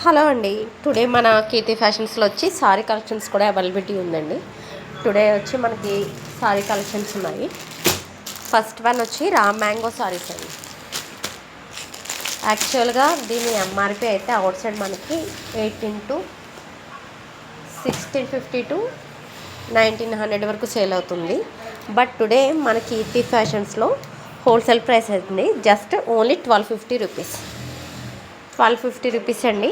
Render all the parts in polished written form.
Hello అండి. Today మన కీర్తి ఫ్యాషన్స్లో వచ్చి సారీ కలెక్షన్స్ కూడా అవైలబిలిటీ ఉందండి. టుడే వచ్చి మనకి సారీ కలెక్షన్స్ ఉన్నాయి. ఫస్ట్ వన్ వచ్చి రామ్ మ్యాంగో సారీస్ అండి. యాక్చువల్గా దీని ఎంఆర్పి అయితే అవుట్ సైడ్ మనకి 1650 టు 1900 వరకు సేల్ అవుతుంది. బట్ టుడే మన కీర్తి ఫ్యాషన్స్లో హోల్సేల్ ప్రైస్ అవుతుంది జస్ట్ ఓన్లీ 1250 రూపీస్. 1250 రూపీస్ అండి.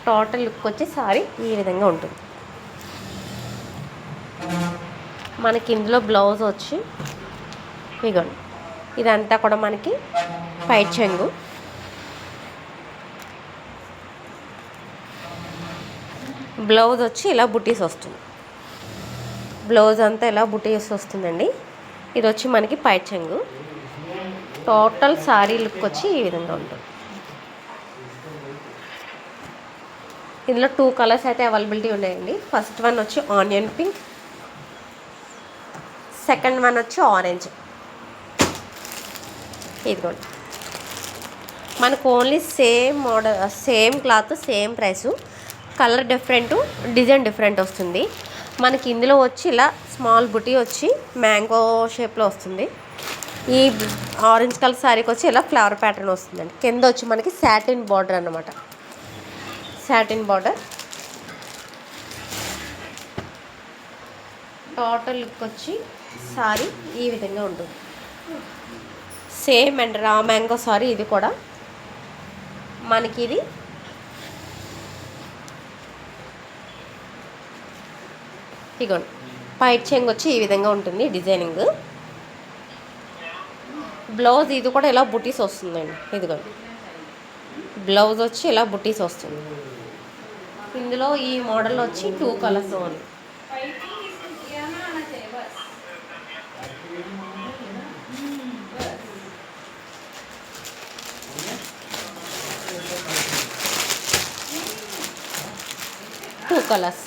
టోటల్ లుక్ వచ్చి సారీ ఈ విధంగా ఉంటుంది. మనకి ఇందులో బ్లౌజ్ వచ్చి ఇగోండి, ఇదంతా కూడా మనకి పై చెంగు, బ్లౌజ్ వచ్చి ఇలా బుటీస్ వస్తుంది. బ్లౌజ్ అంతా ఇలా బుటీస్ వస్తుందండి. ఇది వచ్చి మనకి పై చెంగు. టోటల్ సారీ లుక్ వచ్చి ఈ విధంగా ఉంటుంది. ఇందులో 2 కలర్స్ అయితే అవైలబిలిటీ ఉన్నాయండి. ఫస్ట్ వన్ వచ్చి ఆనియన్ పింక్, సెకండ్ వన్ వచ్చి ఆరెంజ్. ఇదిగోండి, మనకు only same model, same cloth, same price, colour different, design different వస్తుంది. మనకి ఇందులో వచ్చి ఇలా స్మాల్ బుటీ వచ్చి మ్యాంగో షేప్లో వస్తుంది. ఈ ఆరెంజ్ కలర్ శారీకి వచ్చి ఇలా ఫ్లవర్ ప్యాటర్న్ వస్తుందండి. కింద వచ్చి మనకి సాటిన్ బార్డర్ అన్నమాట. Satin border. టోటల్ లుక్ వచ్చి సారీ ఈ విధంగా ఉంటుంది. Same and raw mango sorry ఇది కూడా మనకి ఇది ఇగోండి, పైట్ చెంగు వచ్చి ఈ విధంగా ఉంటుంది డిజైనింగ్. బ్లౌజ్ ఇది కూడా ఇలా బుటీస్ వస్తుందండి. ఇదిగోండి, బ్లౌజ్ వచ్చి ఇలా బుటీస్ వస్తుంది. ఇందులో ఈ మోడల్ వచ్చి 2 కలర్స్ ఓన్లీ. కలర్స్.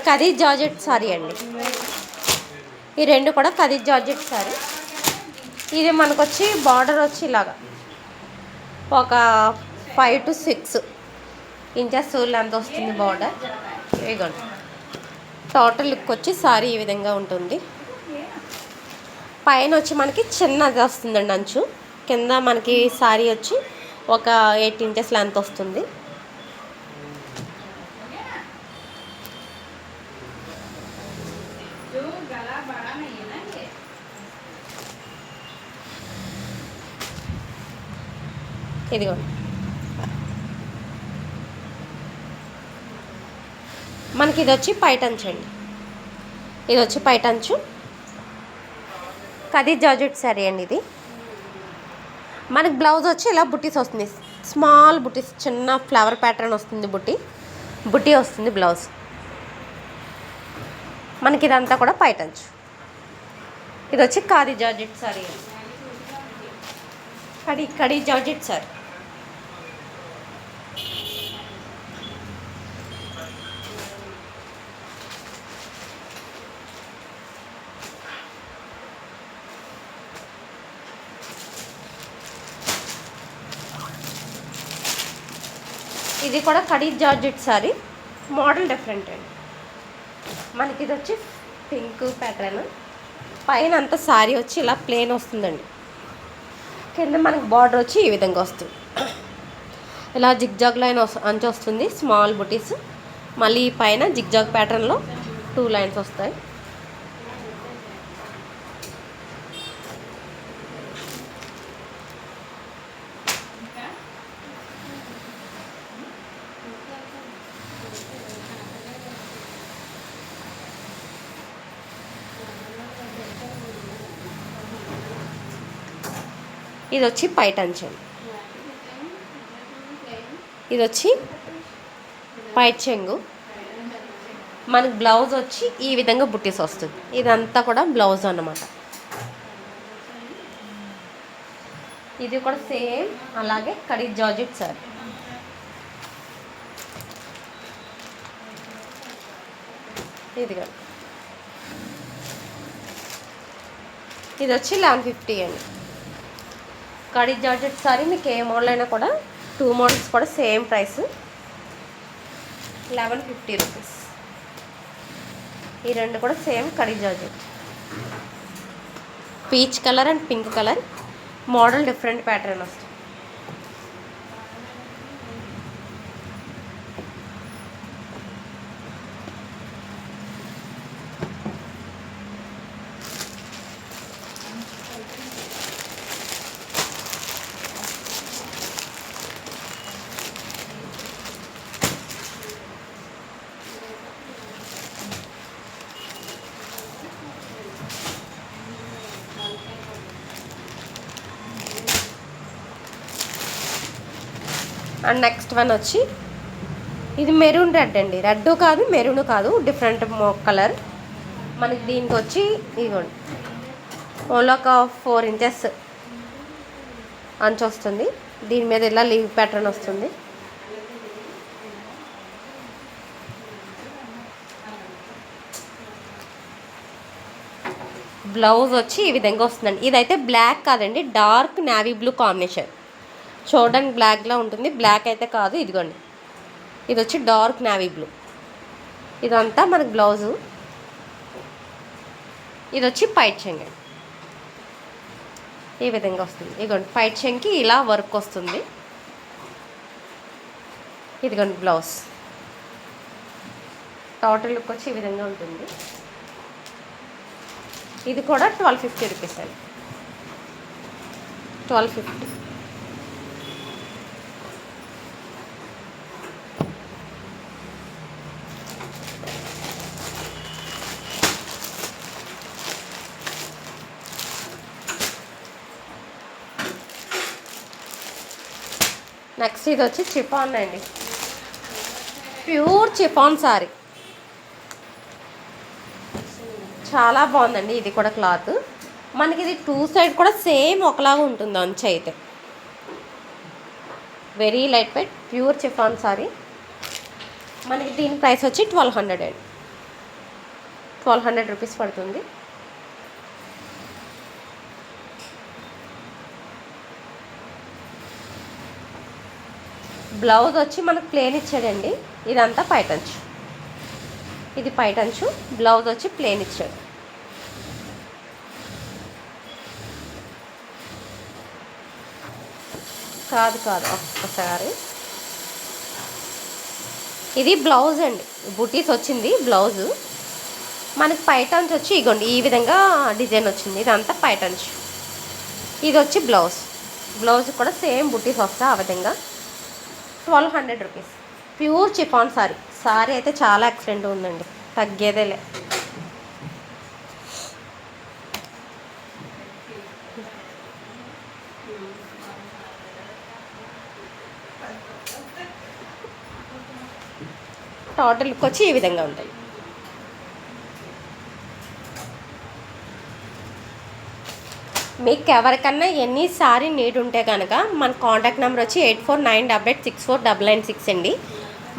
ఖదీజ్ జార్జెట్ సారీ అండి. ఈ రెండు కూడా ఖదీజ్ జార్జెట్ సారీ. ఇది మనకు వచ్చి బార్డర్ వచ్చి ఇలాగా ఒక 5 to 6 ఇంచెస్ లెంత్ వస్తుంది బార్డర్. ఇదిగోండి, టోటల్ లుక్ వచ్చి సారీ ఈ విధంగా ఉంటుంది. పైన వచ్చి మనకి చిన్నది వస్తుందండి అంచు. కింద మనకి సారీ వచ్చి ఒక 8 ఇంచెస్ లెంత్ వస్తుంది. ఇదిగోండి, మనకి ఇది వచ్చి పైటంచు అండి. ఇది వచ్చి పైటంచు ఖదీజ్ జార్జెట్ శారీ అండి. ఇది మనకి బ్లౌజ్ వచ్చి ఇలా బుటీస్ వస్తుంది. స్మాల్ బుటీస్, చిన్న ఫ్లవర్ ప్యాటర్న్ వస్తుంది. బుటీ వస్తుంది బ్లౌజ్. మనకి ఇదంతా కూడా పైటంచు. ఇది వచ్చి ఖదీజ్ జార్జెట్ శారీ. ఖదీజ్ జార్జెట్ శారీ. ఇది కూడా ఖదీజ్ జార్జెట్ సారీ. మోడల్ డిఫరెంట్ అండి. మనకి ఇది వచ్చి పింక్ ప్యాటర్న్. పైన అంతా సారీ వచ్చి ఇలా ప్లెయిన్ వస్తుందండి. కింద మనకి బార్డర్ వచ్చి ఈ విధంగా వస్తుంది. ఇలా జిగ్జాగ్ లైన్ అంచు వస్తుంది, స్మాల్ బుటీస్. మళ్ళీ పైన జిగ్జాగ్ ప్యాటర్న్లో 2 లైన్స్ వస్తాయి. ఇది వచ్చి పైటంచు. ఇది వచ్చి పైట్ చెంగు. మనకి బ్లౌజ్ వచ్చి ఈ విధంగా బుట్టీస్ వస్తుంది. ఇదంతా కూడా బ్లౌజ్ అన్నమాట. ఇది కూడా సేమ్ అలాగే ఖదీజ్ జార్జెట్ సారీ. ఇదిగో ఇది వచ్చి 1150 అండి. కడీ జార్జెట్ సారీ మీకు ఏ మోడల్ అయినా కూడా 2 మోడల్స్ కూడా సేమ్ ప్రైస్ 1150 రూపీస్. ఈ రెండు కూడా same khadi georgette. Peach colour and pink colour, model different pattern వస్తుంది. అండ్ నెక్స్ట్ వన్ వచ్చి ఇది మెరూన్ రెడ్ అండి. రెడ్ కాదు మెరూన్ కాదు, డిఫరెంట్ కలర్. మనకి దీనికి వచ్చి ఇదిగోండి ఓన్లీ ఒక 4 ఇంచెస్ అంచు వస్తుంది. దీని మీద ఇలా లీవ్ ప్యాటర్న్ వస్తుంది. బ్లౌజ్ వచ్చి ఈ విధంగా వస్తుందండి. ఇదైతే బ్లాక్ కాదండి, డార్క్ నేవీ బ్లూ కాంబినేషన్. చూడడానికి బ్లాక్లా ఉంటుంది, బ్లాక్ అయితే కాదు. ఇదిగోండి ఇది వచ్చి డార్క్ నేవీ బ్లూ. ఇదంతా మనకు బ్లౌజు. ఇది వచ్చి పైట్ చెంగి ఈ విధంగా వస్తుంది. ఇదిగోండి పైట్ చెంకి ఇలా వర్క్ వస్తుంది. ఇదిగోండి బ్లౌజ్. టోటల్ లుక్ వచ్చి ఈ విధంగా ఉంటుంది. ఇది కూడా 1250 రూపీస్ అండి. 1250. నెక్స్ట్ ఇది వచ్చి చిఫాన్ అండి, ప్యూర్ చిఫాన్ సారీ. చాలా బాగుందండి. ఇది కూడా క్లాత్ మనకి ఇది 2 సైడ్ కూడా సేమ్ ఒకలాగా ఉంటుంది. అంచు అయితే very light weight pure chiffon sorry. మనకి దీని ప్రైస్ వచ్చి 1200 అండి. 1200 రూపీస్ పడుతుంది. బ్లౌజ్ వచ్చి మనకు ప్లేన్ ఇచ్చాడండి. ఇదంతా పైటంచు, ఇది పైటంచు. బ్లౌజ్ వచ్చి ప్లేన్ ఇచ్చాడు. కాదు ఒక్కసారి ఇది బ్లౌజ్ అండి. బుటీస్ వచ్చింది బ్లౌజు. మనకి పైటంచు వచ్చి ఇగోండి ఈ విధంగా డిజైన్ వచ్చింది. ఇదంతా పైటంచు. ఇది వచ్చి బ్లౌజ్. బ్లౌజ్ కూడా సేమ్ బుటీస్ వస్తాయి ఆ విధంగా. 1200 rupees. Pure chiffon sorry. Sorry అయితే చాలా ఎక్సలెంట్ ఉందండి, తగ్గేదేలే. టోటల్ లుక్ వచ్చి ఈ విధంగా ఉంటాయి. మీకు ఎవరికన్నా ఎన్ని సారీ నీడ్ ఉంటే కనుక మన కాంటాక్ట్ నెంబర్ వచ్చి 8498864996 అండి.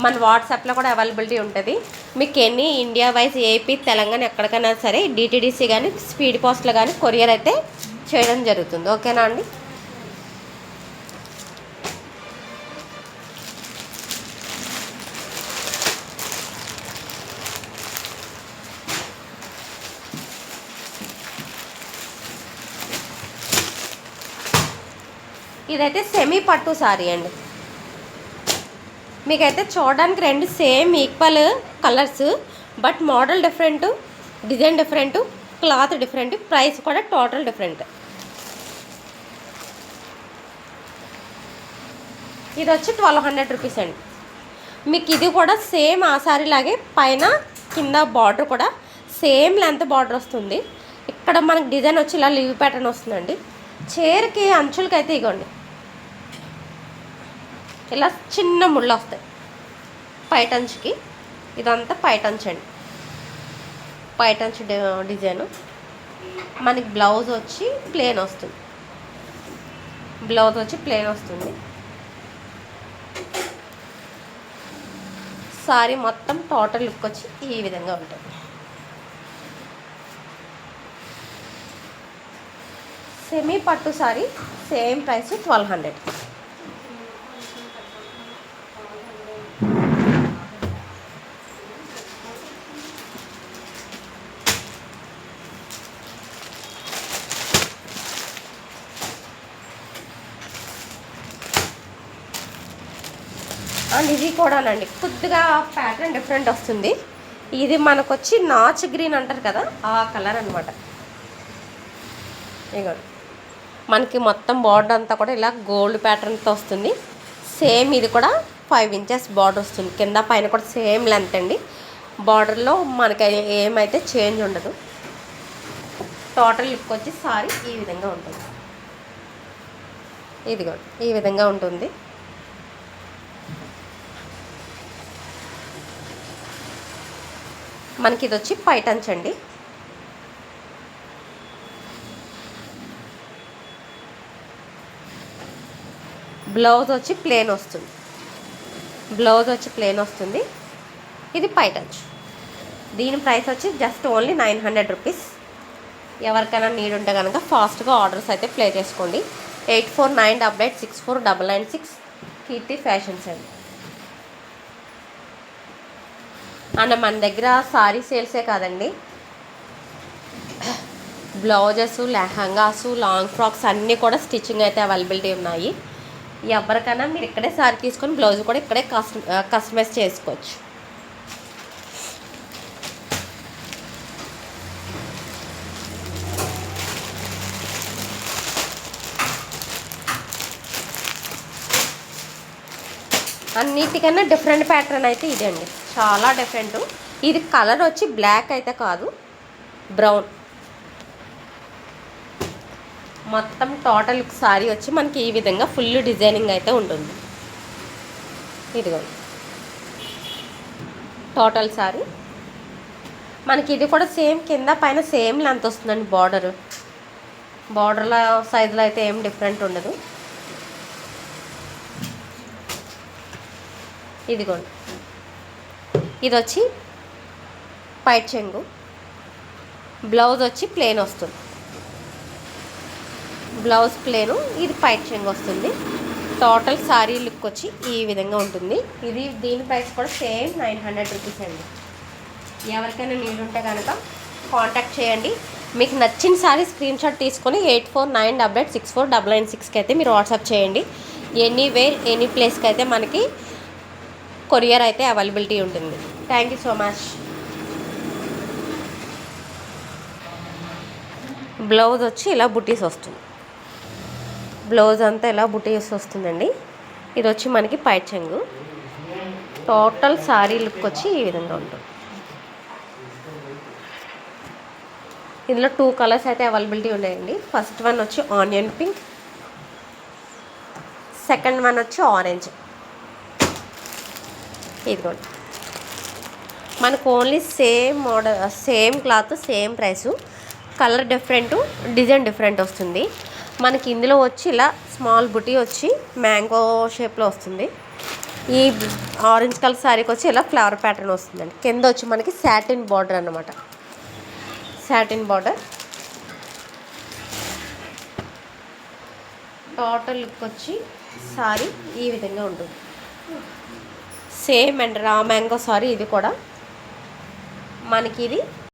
మన వాట్సాప్లో కూడా అవైలబిలిటీ ఉంటుంది. మీకు ఎన్ని ఇండియా వైజ్ ఏపీ తెలంగాణ ఎక్కడికైనా సరే డిటీడీసీ కానీ స్పీడ్ పోస్ట్లో కానీ కొరియర్ అయితే చేయడం జరుగుతుంది. ఓకేనా అండి. ఇదైతే సెమీ పట్టు సారీ అండి. మీకైతే చూడడానికి రెండు same equal colours, but model different, design different, cloth different, price కూడా టోటల్ డిఫరెంట్. ఇది వచ్చి 1200 రూపీస్ అండి. మీకు ఇది కూడా సేమ్ ఆ సారీ లాగే పైన కింద బార్డర్ కూడా సేమ్ లెంత్ బార్డర్ వస్తుంది. ఇక్కడ మనకి డిజైన్ వచ్చి ఇలా లీవ్ ప్యాటర్న్ వస్తుందండి. చీరకి అంచులకి అయితే ఇగోండి ఇలా చిన్న ముళ్ళు వస్తాయి పైటంచుకి. ఇదంతా పైటంచు అండి, పైటంచు డిజైను. మనకి బ్లౌజ్ వచ్చి ప్లేన్ వస్తుంది. బ్లౌజ్ వచ్చి ప్లేన్ వస్తుంది. సారీ మొత్తం టోటల్ లుక్ వచ్చి ఈ విధంగా ఉంటుంది. సెమీ పట్టు సారీ సేమ్ ప్రైస్ 1200. అండ్ ఇది కూడానండి కొద్దిగా ప్యాటర్న్ డిఫరెంట్ వస్తుంది. ఇది మనకు వచ్చి నాచ్ గ్రీన్ అంటారు కదా, ఆ కలర్ అనమాట. ఇగో మనకి మొత్తం బార్డర్ అంతా కూడా ఇలా గోల్డ్ ప్యాటర్న్తో వస్తుంది. సేమ్ ఇది కూడా 5 ఇంచెస్ బార్డర్ వస్తుంది. కింద పైన కూడా సేమ్ లెంత్ అండి. బార్డర్లో మనకి ఏమైతే చేంజ్ ఉండదు. టోటల్ లుక్ వచ్చి సారీ ఈ విధంగా ఉంటుంది. ఇదిగో ఈ విధంగా ఉంటుంది. మనకి ఇది వచ్చి పైటంచ్ అండి. బ్లౌజ్ వచ్చి ప్లేన్ వస్తుంది. ఇది పైటంచ్. దీని ప్రైస్ వచ్చి జస్ట్ ఓన్లీ 900 రూపీస్. ఎవరికైనా నీడ్ ఉంటే కనుక ఫాస్ట్గా ఆర్డర్స్ అయితే ప్లే చేసుకోండి. 8498864996 కీర్తి ఫ్యాషన్స్ అండి. అండ్ మన దగ్గర సారీ సేల్సే కాదండి, బ్లౌజెస్, లెహంగాసు, లాంగ్ ఫ్రాక్స్ అన్నీ కూడా స్టిచ్చింగ్ అయితే అవైలబిలిటీ ఉన్నాయి. ఎవరికైనా మీరు ఇక్కడే సారీ తీసుకొని బ్లౌజ్ కూడా ఇక్కడే కస్టమైజ్ చేసుకోవచ్చు. అన్నిటికన్నా డిఫరెంట్ ప్యాటర్న్ అయితే ఇదే అండి, చాలా డిఫరెంట్. ఇది కలర్ వచ్చి బ్లాక్ అయితే కాదు, బ్రౌన్. మొత్తం టోటల్ సారీ వచ్చి మనకి ఈ విధంగా ఫుల్ డిజైనింగ్ అయితే ఉంటుంది. ఇదిగో టోటల్ సారీ మనకి ఇది కూడా సేమ్ కింద పైన సేమ్ లెంత్ వస్తుందండి. బార్డర్ల సైజులో అయితే ఏం డిఫరెంట్ ఉండదు. ఇదిగోండి ఇది వచ్చి పైట్ చెంగు. బ్లౌజ్ వచ్చి ప్లెయిన్ వస్తుంది. బ్లౌజ్ ప్లేను, ఇది పైట్ చెంగు వస్తుంది. టోటల్ సారీ లుక్ వచ్చి ఈ విధంగా ఉంటుంది. దీని ప్రైస్ కూడా సేమ్ 900 రూపీస్ అండి. ఎవరికైనా నీడ్ ఉంటే కనుక కాంటాక్ట్ చేయండి. మీకు నచ్చిన సారీ స్క్రీన్ షాట్ తీసుకొని 8498864996కి అయితే మీరు వాట్సాప్ చేయండి. ఎనీవేర్ ఎనీ ప్లేస్కి అయితే మనకి కొరియర్ అయితే అవైలబిలిటీ ఉంటుంది. Thank you so much. Blouse వచ్చి ఇలా బుటీస్ వస్తుంది. బ్లౌజ్ అంతా ఇలా బుటీస్ వస్తుందండి. ఇది వచ్చి మనకి పైట్ చెంగు. టోటల్ సారీ లుక్ వచ్చి ఈ విధంగా ఉంటుంది. ఇందులో 2 కలర్స్ అయితే అవైలబిలిటీ ఉన్నాయండి. ఫస్ట్ వన్ వచ్చి ఆనియన్ పింక్, సెకండ్ వన్ వచ్చి ఆరెంజ్. ఇదిగోండి మనకు only same model, same cloth, same price. Colour different, design different వస్తుంది. మనకి ఇందులో వచ్చి ఇలా స్మాల్ బుటీ వచ్చి మ్యాంగో షేప్లో వస్తుంది. ఈ ఆరెంజ్ కలర్ శారీకి వచ్చి ఇలా ఫ్లవర్ ప్యాటర్న్ వస్తుందండి. కింద వచ్చి మనకి సాటిన్ బార్డర్ అన్నమాట. Satin border. టోటల్ లుక్ వచ్చి సారీ ఈ విధంగా ఉంటుంది. Same and raw mango sorry. ఇది కూడా మనకి ఇది